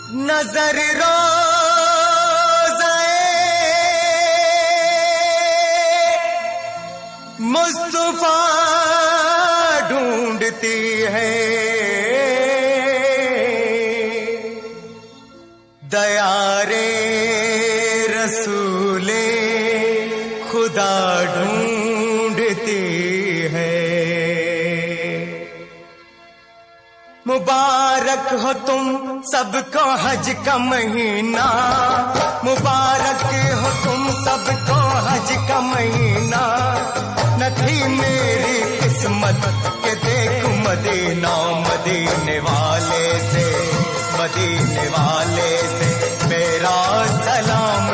नजर रोज़े मुस्तफा ढूंढती है, दयारे रसूले खुदा ढूंढती है। मुबारक हो तुम सबको हज का महीना, मुबारक हो तुम सबको हज का महीना। न थी मेरी किस्मत के देखूं मदीना, मदीने वाले से मेरा सलाम